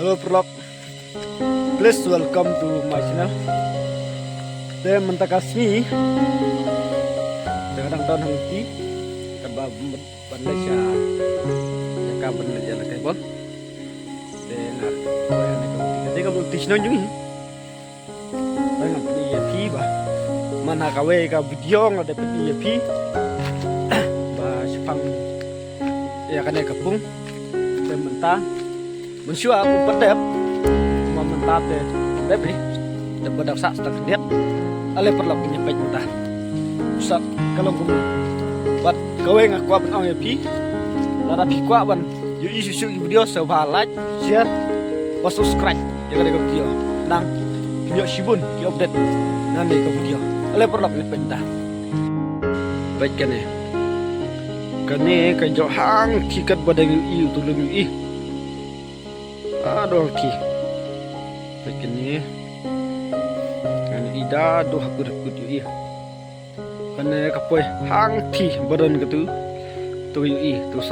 Hello Prolog, please welcome to my channel. Saya mentakasmi dengan tahun henti kebab Malaysia jaka benda jalan kebab. Dengar, ketika bukti sinonjungi, dengan PIP bah, mana kawe ka video ada PIP, bah sepang ya kan kapung, dan mentah. Mensyua aku pedep cuma mentate pedep nih dan bedak sak setengah lihat ale perlu punya pej mentah usap kalau gue buat kowe ngaku abang ya pi lara pi kwa ban yu isu video coba like share dan subscribe jangan lupa video nang video sibun ki update nang ke video ale perlu punya pej mentah baik kan ya kane kan jo hang tiket badang yu tulung yu aduh ki begini kan ida doh kudut yu kan kapoy hang ti badan gitu tu yu tu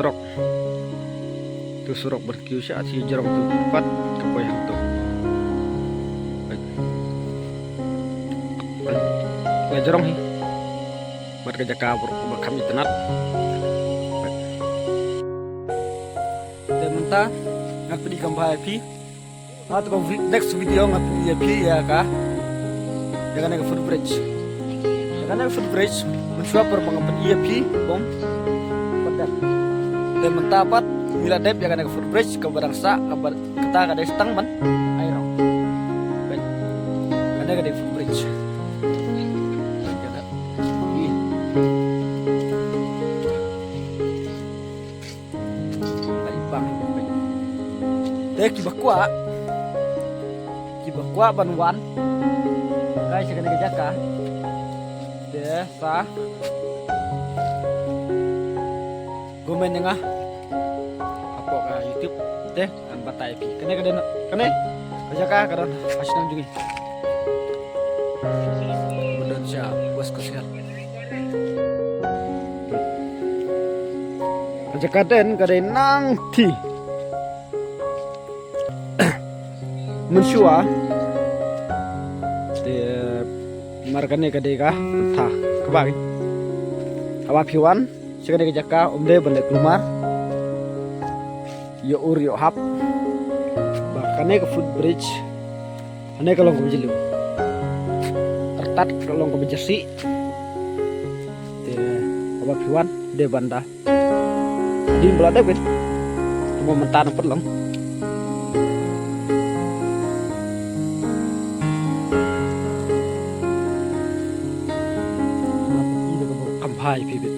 serok berkiu sya ti jerong tu empat kapoy hang tu baik jerong hi mat ka jaka kami tenat dan mentah ngap di kampai pi atau next video ngap di pi ya kah jangan ada footbridge mencoba perbangan pi bom pedak dan mentapat bila dep jangan ada footbridge ke barang sa kabar kita kada setang man air baik kada ada footbridge kibakwa banwan kai sekali kejaka desa gomen nga apa ka YouTube deh kan batai pi kene kejaka kadon hasinang jungi bedan sia bos kesian kejaka den kadai nang ti mensyua de margane kadeka entah kebagi awa piwan sekade jaka omde balik rumah yo ur yo hap bakane ke footbridge ane kalong ko jilu artat kalong ko bejasi de awa piwan de banda di belada wit cuma mentan perlong hai pi bit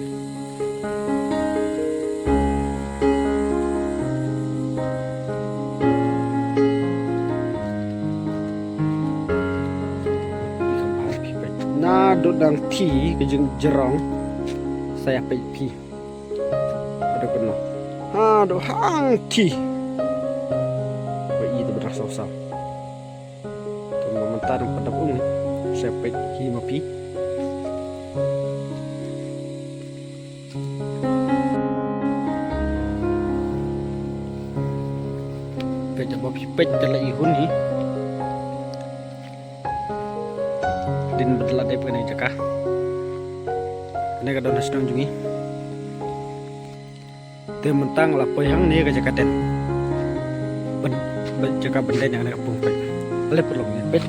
na dodang ti ke jerong saya pi ada penuh do hang ti itu benar sosok tu momentar pada ung saya pi mapi coba pipet dalam ihun ni din bedelat ay pengen jaka ini kadang nasional jungi dia mentang lapoy hang ni ke jakaten jaka benda yang ada kapung pet oleh perlu pet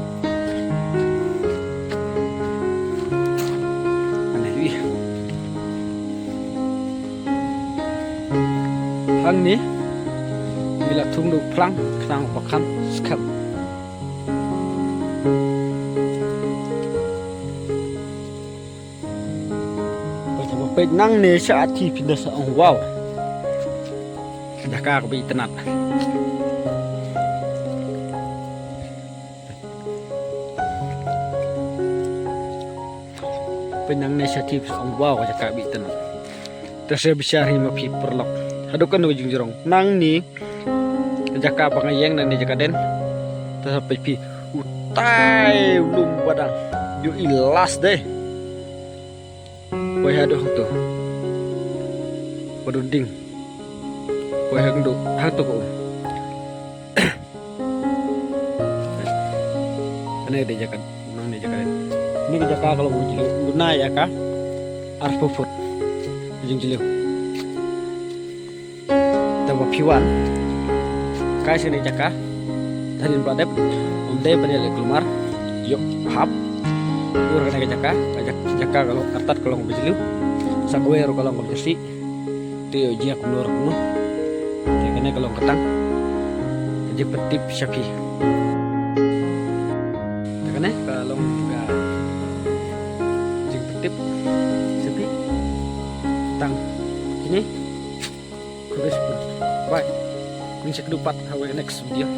aneh wih hang ni bila tunggu plang kenang pakan sekal baca bapak nang ne saat ti pindah seong wow jaka ko bi tenat penang ne saat ti seong wow jaka bi tenat terus bisa ri mapi perlok hadukan no jingjorong nang ni jaka pangayeng nang ni jaka den sampai pi utai belum badang yo ilas deh koy haduh tuh badunding koy hang do hang to ko kane de jaka nang ne jaka ni ke jaka kalau jili guna ya ka arpufut jing jili tawa piwan kai sini jaka dhanin pradep omde banyak keluar yuk hap ur kane ke jaka kalau artat kalau bijili sagwe ro kalau bersih tiyo jiak nur kuno kane kalau ketang jadi petip syaki kane kalau enggak jadi petip sepi tang ini kulis bye. Ini cek dupat, have next video.